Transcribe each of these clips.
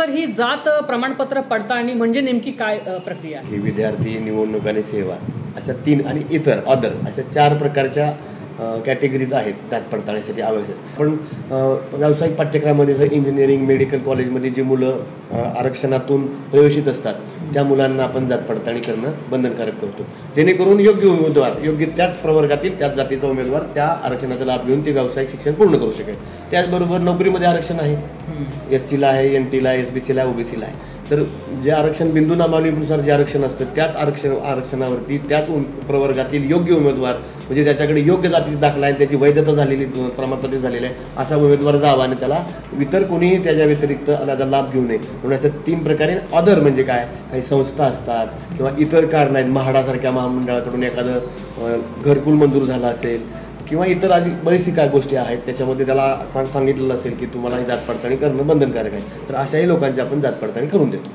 Sir ही जात प्रमाणपत्र पडताळणी म्हणजे नेमकी काय प्रक्रिया आहे? ही विद्यार्थी निवडणूक आणि सेवा अशा 3 आणि इतर अदर अशा 4 प्रकारच्या कॅटेगरीज आहेत जात पडताळणीसाठी आवश्यक. पण व्यावसायिक पाठ्यक्रमामध्ये जर इंजिनिअरिंग मेडिकल कॉलेजमध्ये जी मुलं आरक्षणातून प्रवेशित असतात त्या मुलांना आपण जात पडताळणी करणं बंधनकारक करतो, जेणेकरून योग्य उमेदवार योग्य त्याच प्रवर्गातील त्याच जातीचा उमेदवार त्या आरक्षणाचा लाभ घेऊन ते व्यावसायिक शिक्षण पूर्ण करू शकेल. त्याचबरोबर नोकरीमध्ये आरक्षण आहे, SCला आहे, NTला आहे, SBCला आहे, OBCला आहे. तर जे आरक्षण बिंदू नामावलीनुसार जे आरक्षण असतं त्याच आरक्षणावरती त्याच प्रवर्गातील योग्य उमेदवार म्हणजे त्याच्याकडे योग्य जातीचा दाखला आहे, त्याची वैधता झालेली प्रमाणपत्र झालेलं आहे असा उमेदवार जावा आणि त्याला इतर कोणीही त्याच्या व्यतिरिक्त त्याचा लाभ घेऊ नये. म्हणून अशा 3 प्रकारे अदर म्हणजे काय, काही संस्था असतात किंवा इतर कारण आहेत, म्हाडासारख्या महामंडळाकडून एखादं घरकुल मंजूर झालं असेल किंवा इतर आधी बरीचशी काय गोष्टी आहेत त्याच्यामध्ये त्याला सांगितलेलं असेल की तुम्हाला ही जात पडताळणी करणं बंधनकारक आहे, तर अशाही लोकांची आपण जात पडताळणी करून देतो.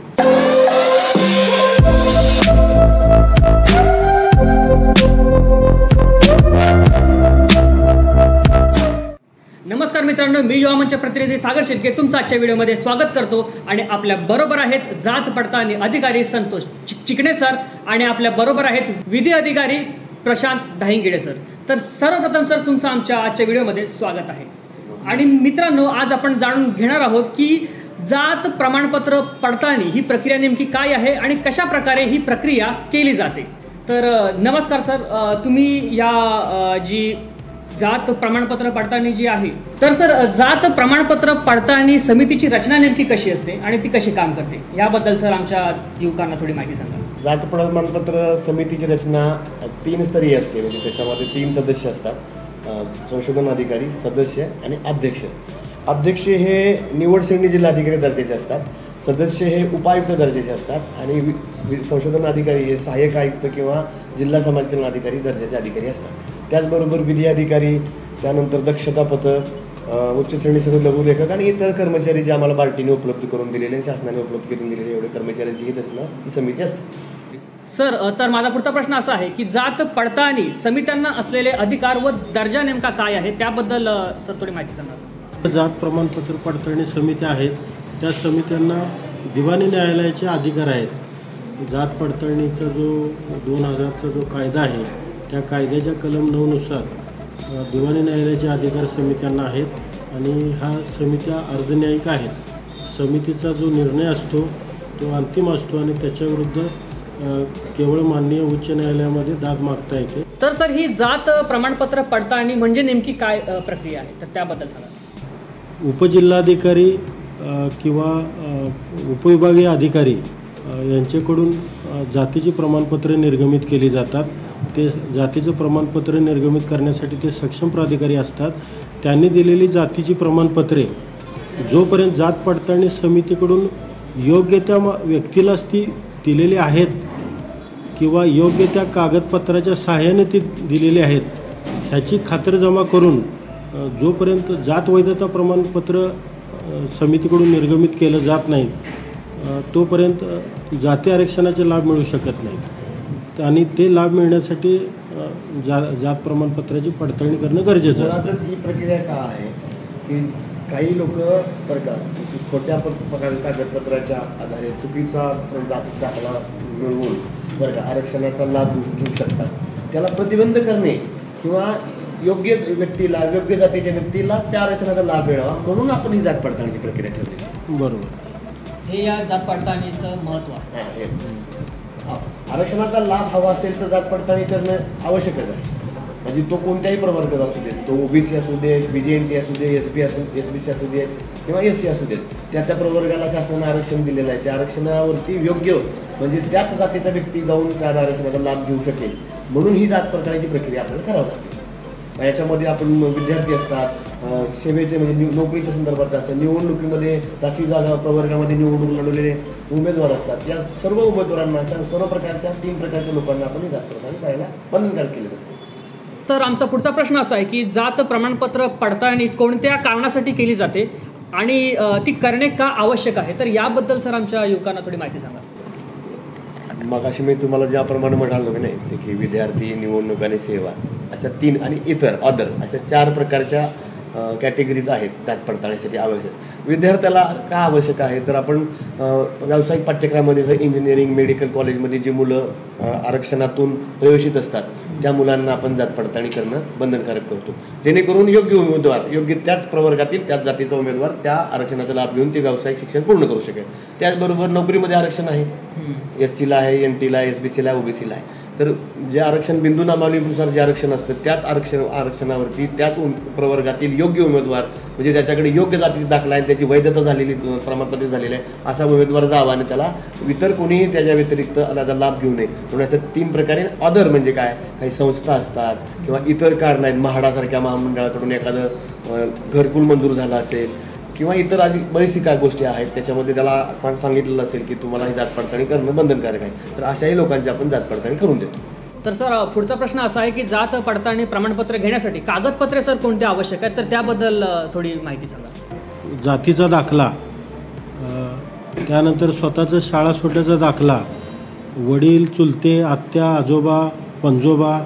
नमस्कार मित्रांनो, मी युवा मंच प्रतिनिधी सागर शिर्के तुमचं आजच्या व्हिडिओमध्ये स्वागत करतो. आणि आपल्या बरोबर आहेत जात पडताळणी अधिकारी संतोष चिकणे सर आणि आपल्या बरोबर आहेत विधी अधिकारी प्रशांत धाईंगिडे सर. तर सर्वप्रथम सर तुमचं आमच्या आजच्या व्हिडिओमध्ये स्वागत आहे. आणि मित्रांनो, आज आपण जाणून घेणार आहोत की जात प्रमाणपत्र पडताळणी ही प्रक्रिया नेमकी काय आहे आणि कशा प्रकारे ही प्रक्रिया केली जाते. तर नमस्कार सर, तुम्ही या जी जात प्रमाणपत्र पडताळणी जी आहे, तर सर जात प्रमाणपत्र पडताळणी समितीची रचना नेमकी कशी असते आणि ती कशी काम करते याबद्दल सर आमच्या युवकांना थोडी माहिती सांगा. जात प्रमाणपत्र समितीची रचना 3 स्तरीय असते. म्हणजे त्याच्यामध्ये 3 सदस्य असतात, संशोधन अधिकारी, सदस्य आणि अध्यक्ष. अध्यक्ष हे निवड श्रेणी जिल्हाधिकारी दर्जाचे असतात, सदस्य हे उपायुक्त दर्जाचे असतात आणि संशोधन अधिकारी हे सहाय्यक आयुक्त किंवा जिल्हा समाज कल्याण अधिकारी दर्जाचे अधिकारी असतात. त्याचबरोबर विधी अधिकारी, त्यानंतर दक्षता पथक, उच्च श्रेणी सगळे लघुलेखक आणि इतर कर्मचारी जे आम्हाला बार्टीने उपलब्ध करून दिलेले, शासनाने उपलब्ध करून दिलेले एवढे कर्मचाऱ्यांची ही रचना ही समिती असते. सर तर माझा पुढचा प्रश्न असा आहे की जात पडताळणी समित्यांना असलेले अधिकार व दर्जा नेमका काय आहे त्याबद्दल सर थोडी माहिती सांगा. जात प्रमाणपत्र पडताळणी समित्या आहेत, त्या समित्यांना दिवाणी न्यायालयाचे अधिकार आहेत. जात पडताळणीचा जो 2000चा जो कायदा आहे त्या कायद्याच्या कलम 9 नुसार दिवाणी न्यायालयाचे अधिकार समित्यांना आहेत आणि ह्या समित्या अर्धन्यायिक आहेत. समितीचा जो निर्णय असतो तो अंतिम असतो आणि त्याच्याविरुद्ध केवळ माननीय उच्च न्यायालयामध्ये दाद मागता येते. तर सर ही जात प्रमाणपत्र पडताळणी म्हणजे नेमकी काय प्रक्रिया आहे तर त्याबद्दल सांगा. उपजिल्हाधिकारी किंवा उपविभागीय अधिकारी यांच्याकडून जातीची प्रमाणपत्रे निर्गमित केली जातात. ते जातीचं प्रमाणपत्र निर्गमित करण्यासाठी ते सक्षम प्राधिकारी असतात. त्यांनी दिलेली जातीची प्रमाणपत्रे जोपर्यंत जात पडताळणी समितीकडून योग्य त्या व्यक्तीलाच ती दिलेली आहेत किंवा योग्य त्या कागदपत्राच्या सहाय्याने ती दिलेली आहेत ह्याची खातरजमा करून जोपर्यंत जात वैधता प्रमाणपत्र समितीकडून निर्गमित केलं जात नाही तोपर्यंत जाती आरक्षणाचे लाभ मिळू शकत नाहीत. आणि ते लाभ मिळण्यासाठी जात प्रमाणपत्राची पडताळणी करणं गरजेचं असतं. ही प्रक्रिया का आहे की काही लोक बरं का खोट्या कागदपत्राच्या आधारे चुकीचा जाती दाखला मिळवून बरं का आरक्षणाचा लाभ घेऊ शकतात. त्याला प्रतिबंध करणे किंवा योग्य व्यक्तीला योग्य जातीच्या व्यक्तीला त्या आरक्षणाचा लाभ मिळावा म्हणून आपण ही जात पडताळणीची प्रक्रिया ठरली. बरोबर, हे या जात पडताळणीचं महत्त्व आहे. आरक्षणाचा लाभ हवा असेल तर जात पडताळणी करणं आवश्यकच आहे. म्हणजे तो कोणत्याही प्रवर्गाचा असू देत, तो OBC असू दे, BJNT असू दे, SBC असू दे किंवा SC असू देत, त्या प्रवर्गाला शासनाने आरक्षण दिलेलं आहे. त्या आरक्षणावरती योग्य म्हणजे त्याच जातीचा व्यक्ती जाऊन त्या आरक्षणाचा लाभ घेऊ शकेल म्हणून ही जात पडताळणीची प्रक्रिया आपल्याला करावी लागते. याच्यामध्ये आपण विद्यार्थी असतात, सेवेचे म्हणजे नोकरीच्या संदर्भात असतात, निवडणुकीमध्ये राखीव जागा प्रवर्गामध्ये निवडणूक लढवलेले उमेदवार असतात. या सर्व उमेदवारांना सर्व प्रकारच्या 3 प्रकारच्या लोकांना आपण जात पडताळणी करायला बंधनकारक केलेलं असतं. तर आमचा पुढचा प्रश्न असा आहे की जात प्रमाणपत्र पडताळणी कोणत्या कारणासाठी केली जाते आणि ती करणे का आवश्यक आहे तर याबद्दल सर आमच्या युवकांना थोडी माहिती सांगा. मग अशी मी तुम्हाला ज्याप्रमाणे म्हणालो की नाही की विद्यार्थी निवडणूक आणि सेवा अशा 3 आणि इतर अदर अशा 4 प्रकारच्या कॅटेगरीज आहेत जात पडताळणीसाठी आवश्यक. विद्यार्थ्याला का आवश्यक आहे तर आपण व्यावसायिक पाठ्यक्रमामध्ये जर इंजिनिअरिंग मेडिकल कॉलेजमध्ये जी मुलं आरक्षणातून प्रवेशित असतात त्या मुलांना आपण जात पडताळणी करणं बंधनकारक करतो, जेणेकरून योग्य उमेदवार योग्य त्याच प्रवर्गातील त्याच जातीचा उमेदवार त्या आरक्षणाचा लाभ घेऊन ते व्यावसायिक शिक्षण पूर्ण करू शकेल. त्याचबरोबर नोकरीमध्ये आरक्षण आहे, SCला आहे, NTला आहे, SBCला आहे, OBCला आहे. तर जे आरक्षण बिंदू नामावलीनुसार जे आरक्षण असतं त्याच आरक्षणावरती त्याच प्रवर्गातील योग्य उमेदवार म्हणजे त्याच्याकडे योग्य जातीचा दाखला आहे, त्याची वैधता झालेली प्रमाणपत्र झालेलं आहे असा उमेदवार जावा आणि त्याला इतर कोणीही त्याच्या व्यतिरिक्त त्याचा लाभ घेऊ नये. म्हणून असं 3 प्रकारे अदर म्हणजे काय, काही संस्था असतात किंवा इतर कारण आहेत, म्हाडासारख्या महामंडळाकडून एखादं घरकुल मंजूर झालं असेल किंवा इतर अशी बरीचशी काय गोष्टी आहेत त्याच्यामध्ये त्याला सांगितलेलं असेल की तुम्हाला ही जात पडताळणी करणं बंधनकारक आहे, तर अशाही लोकांची आपण जात पडताळणी करून देतो. तर सर पुढचा प्रश्न असा आहे की जात पडताळणी प्रमाणपत्र घेण्यासाठी कागदपत्रे सर कोणते आवश्यक आहेत, तर त्याबद्दल थोडी माहिती सांगा. जातीचा दाखला, त्यानंतर स्वतःचा शाळा सुटल्याचा दाखला, वडील, चुलते, आत्या, आजोबा, पणजोबा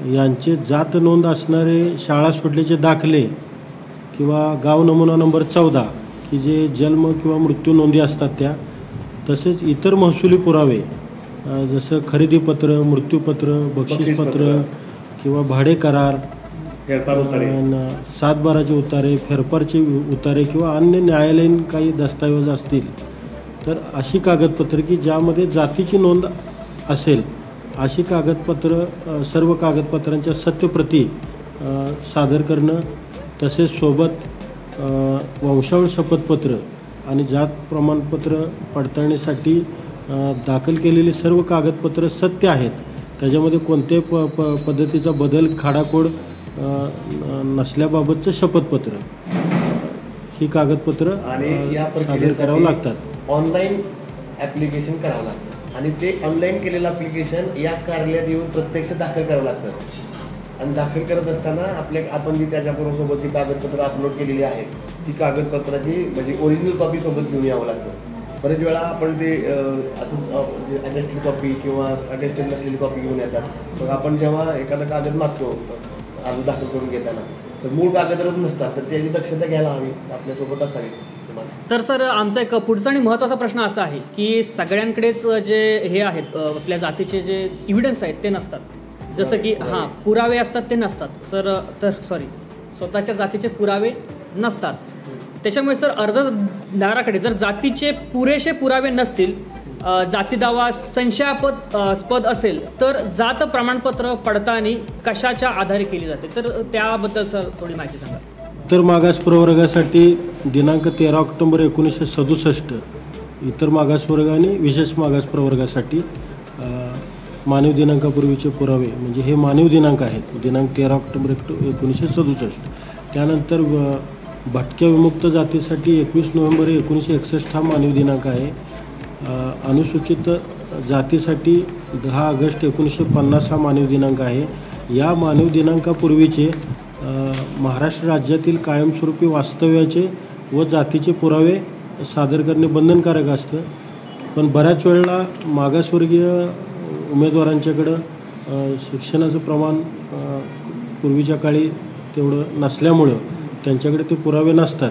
यांचे जात नोंद असणारे शाळा सुटल्याचे दाखले किंवा गाव नमुना नंबर 14 की जे जन्म किंवा मृत्यू नोंदी असतात त्या, तसेच इतर महसुली पुरावे जसं खरेदीपत्र, मृत्यूपत्र, बक्षीसपत्र किंवा भाडे करार, सातबाराचे उतारे, फेरफारचे उतारे किंवा अन्य न्यायालयीन काही दस्तऐवज असतील तर अशी कागदपत्रं की ज्यामध्ये जातीची नोंद असेल अशी कागदपत्रं, सर्व कागदपत्रांच्या सत्यप्रती सादर करणं. तसेच सोबत वंशावळ शपथपत्र आणि जात प्रमाणपत्र पडताळणीसाठी दाखल केलेली सर्व कागदपत्रं सत्य आहेत, त्याच्यामध्ये कोणत्याही पद्धतीचा बदल, खाडाखोड नसल्याबाबतचं शपथपत्र ही कागदपत्रं आणि या सादर करावं लागतात. ऑनलाईन ॲप्लिकेशन करावं लागतं आणि ते ऑनलाईन केलेलं ॲप्लिकेशन या कार्यालयात येऊन प्रत्यक्ष दाखल करावं लागतं. आणि दाखल करत असताना आपण जी त्याच्याबरोबर जी कागदपत्र अपलोड केलेली आहेत ती कागदपत्राची म्हणजे ओरिजिनल कॉपी सोबत घेऊन यावं लागतं. बरेच वेळा आपण ते असंच अटेस्टेड कॉपी किंवा अटेस्टेड नसलेली कॉपी घेऊन येतात. मग आपण जेव्हा एखादा कागद मागतो अर्ज दाखल करून घेताना तर मूळ कागदच नसतात, तर त्याची दक्षता घ्यायला हवी, आपल्यासोबत असावी. तर सर आमचा एक पुढचा आणि महत्त्वाचा प्रश्न असा आहे की सगळ्यांकडेच जे हे आहेत आपल्या जातीचे जे इव्हिडन्स आहेत ते नसतात, जसं की पुरावे असतात ते नसतात सर. तर स्वतःच्या जातीचे पुरावे नसतात. त्याच्यामुळे सर अर्जदाराकडे जर जातीचे पुरेसे पुरावे नसतील, जाती दावा संशयास्पद असेल तर जात प्रमाणपत्र पडताळणी कशाच्या आधारे केली जाते, तर त्याबद्दल सर थोडी माहिती सांगा. इतर मागास प्रवर्गासाठी दिनांक 13 ऑक्टोबर 1967, इतर मागासवर्ग आणि विशेष मागास प्रवर्गासाठी मानव दिनांकापूर्वीचे पुरावे म्हणजे हे मानव दिनांक आहेत, दिनांक 13 ऑक्टोबर 1967. त्यानंतर भटक्या विमुक्त जातीसाठी 21 नोव्हेंबर 1961 हा मानव दिनांक आहे. अनुसूचित जातीसाठी 10 ऑगस्ट 1950 हा मानव दिनांक आहे. या मानव दिनांकापूर्वीचे महाराष्ट्र राज्यातील कायमस्वरूपी वास्तव्याचे व जातीचे पुरावे सादर करणे बंधनकारक असतं. पण बऱ्याच वेळेला मागासवर्गीय उमेदवारांच्याकडं शिक्षणाचं प्रमाण पूर्वीच्या काळी तेवढं नसल्यामुळं त्यांच्याकडे ते पुरावे नसतात.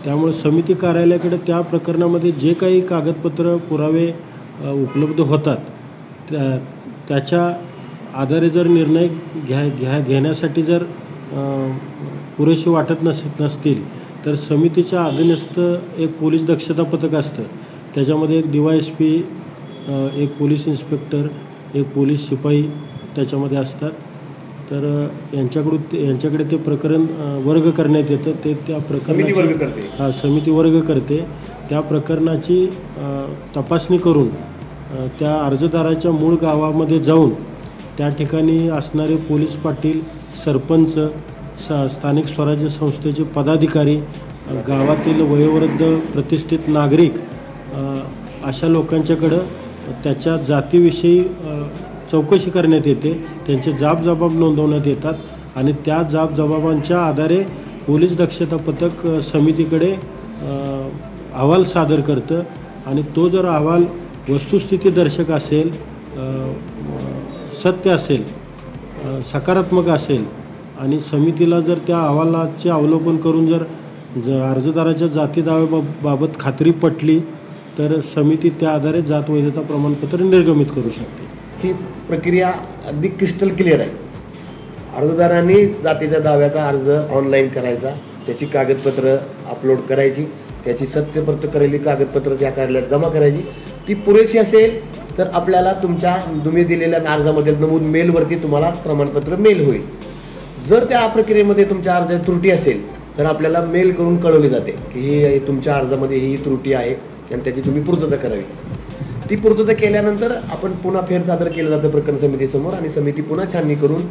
त्यामुळे समिती कार्यालयाकडे त्या प्रकरणामध्ये जे काही कागदपत्र पुरावे उपलब्ध होतात त्याच्या आधारे जर निर्णय घेण्यासाठी जर पुरेसे वाटत नसतील तर समितीच्या अधीनस्थ एक पोलीस दक्षता पथक असतं. त्याच्यामध्ये एक DYSP, एक पोलीस इन्स्पेक्टर, एक पोलीस शिपाई त्याच्यामध्ये असतात. तर यांच्याकडे ते प्रकरण वर्ग करण्यात येतं. ते त्या प्रकरणाची समिती वर्ग करते. त्या प्रकरणाची तपासणी करून त्या अर्जदाराच्या मूळ गावामध्ये जाऊन त्या ठिकाणी असणारे पोलीस पाटील, सरपंच, स्थानिक स्वराज्य संस्थेचे पदाधिकारी, गावातील वयोवृद्ध प्रतिष्ठित नागरिक अशा लोकांच्याकडं त्याच्या जातीविषयी चौकशी करण्यात येते. त्यांचे जाब नोंदवण्यात येतात आणि त्या जाबांच्या आधारे पोलीस दक्षता पथक समितीकडे अहवाल सादर करतं आणि तो जर अहवाल वस्तुस्थिती दर्शक असेल, सत्य असेल, सकारात्मक असेल आणि समितीला जर त्या अहवालाचे अवलोकन करून जर अर्जदाराच्या जाती दाव्याबाबत खात्री पटली तर समिती त्या आधारे जात वैधता प्रमाणपत्र निर्गमित करू शकते. ही प्रक्रिया अगदी क्रिस्टल क्लिअर आहे. अर्जदारांनी जातीच्या दाव्याचा अर्ज ऑनलाईन करायचा, त्याची कागदपत्र अपलोड करायची, त्याची सत्यप्रत केलेली कागदपत्र त्या कार्यालयात जमा करायची. ती पुरेशी असेल तर आपल्याला तुम्ही दिलेल्या अर्जामध्ये नमूद मेलवरती तुम्हाला प्रमाणपत्र मेल होईल. जर त्या प्रक्रियेमध्ये तुमच्या अर्जात त्रुटी असेल तर आपल्याला मेल करून कळवली जाते की ही तुमच्या अर्जामध्ये ही त्रुटी आहे आणि त्याची तुम्ही पूर्तता करावी. ती पूर्तता केल्यानंतर आपण पुन्हा फेरसादर केलं जातं प्रकरण समितीसमोर आणि समिती पुन्हा छाननी करून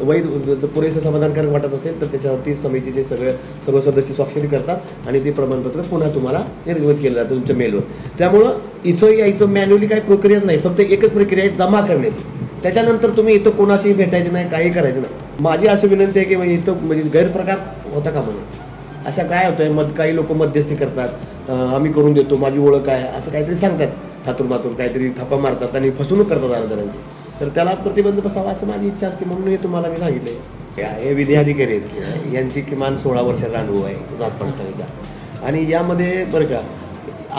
वैध पुरेसं समाधानकारक वाटत असेल तर त्याच्यावरती समितीचे सर्व सदस्य स्वाक्षरी करतात आणि ते प्रमाणपत्र पुन्हा तुम्हाला निर्गमित केलं जातं तुमच्या मेलवर. त्यामुळं इथं यायचं मॅन्युअली काही प्रक्रियाच नाही, फक्त एकच प्रक्रिया आहे जमा करण्याची. त्याच्यानंतर तुम्ही इथं कोणाशी भेटायचं नाही, काही करायचं नाही. माझी अशी विनंती आहे की इथं म्हणजे गैरप्रकार होता कामा नये. अशा काय होतं आहे काही लोक मध्यस्थी करतात, आम्ही करून देतो, माझी ओळख आहे असं काहीतरी सांगतात, थातूर काहीतरी थापा मारतात आणि फसवणूक करतात अर्जदारांची. तर त्याला प्रतिबंध बसावा असं माझी इच्छा असते, म्हणून हे तुम्हाला मी सांगितलं. हे विधी अधिकारी आहेत यांची किमान 16 वर्षाचा अनुभव आहे जात पडताळणीचा. आणि यामध्ये बरं का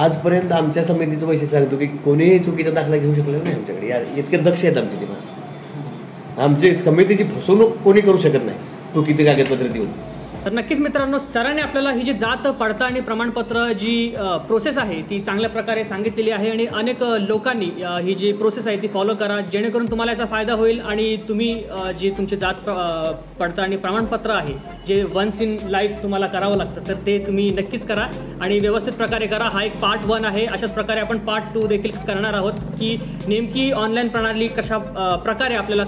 आजपर्यंत आमच्या समितीचं वैशिष्ट्य सांगतो की कोणीही चुकीचा दाखला घेऊ शकलेला नाही आमच्याकडे. इतके दक्ष आहेत आमचे ते. आमची समितीची फसवणूक कोणी करू शकत नाही चुकीचे कागदपत्र देऊन. तर नक्कीच मित्रांनो, सरांनी आपल्याला ही जी जात पडताळणी प्रमाणपत्र जी प्रोसेस आहे ती चांगल्या प्रकारे सांगितलेली आहे आणि अनेक लोकांनी ही जी प्रोसेस आहे ती फॉलो करा, जेणेकरून तुम्हाला याचा फायदा होईल आणि तुम्ही जी तुमचे जात पडताळणी प्रमाणपत्र आहे जे वन्स इन लाईफ तुम्हाला करावं लागतं तर ते तुम्ही नक्कीच करा आणि व्यवस्थित प्रकारे करा. हा एक पार्ट 1 आहे. अशाच प्रकारे आपण पार्ट 2 देखील करणार आहोत की नेमकी ऑनलाईन प्रणाली कशा प्रकारे आपल्याला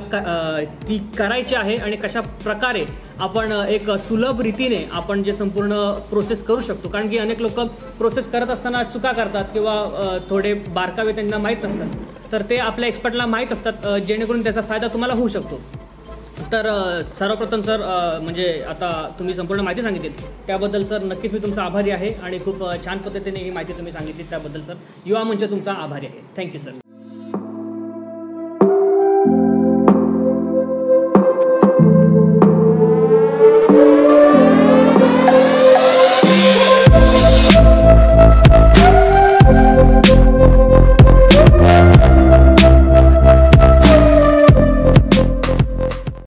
ती करायची आहे आणि कशा प्रकारे आपण एक सुलभ रीतीने आपण जे संपूर्ण प्रोसेस करू शकतो. कारण की अनेक लोक प्रोसेस करत असताना चुका करतात किंवा थोडे बारकावे त्यांना माहीत नसतात, तर ते आपल्या एक्सपर्टला माहीत असतात, जेणेकरून त्याचा फायदा तुम्हाला होऊ शकतो. तर सर्वप्रथम सर म्हणजे आता तुम्ही संपूर्ण माहिती सांगितली त्याबद्दल सर नक्कीच मी तुमचा आभारी आहे आणि खूप छान पद्धतीने ही माहिती तुम्ही सांगितली त्याबद्दल सर युवा मंच तुमचा आभारी आहे. Thank you sir.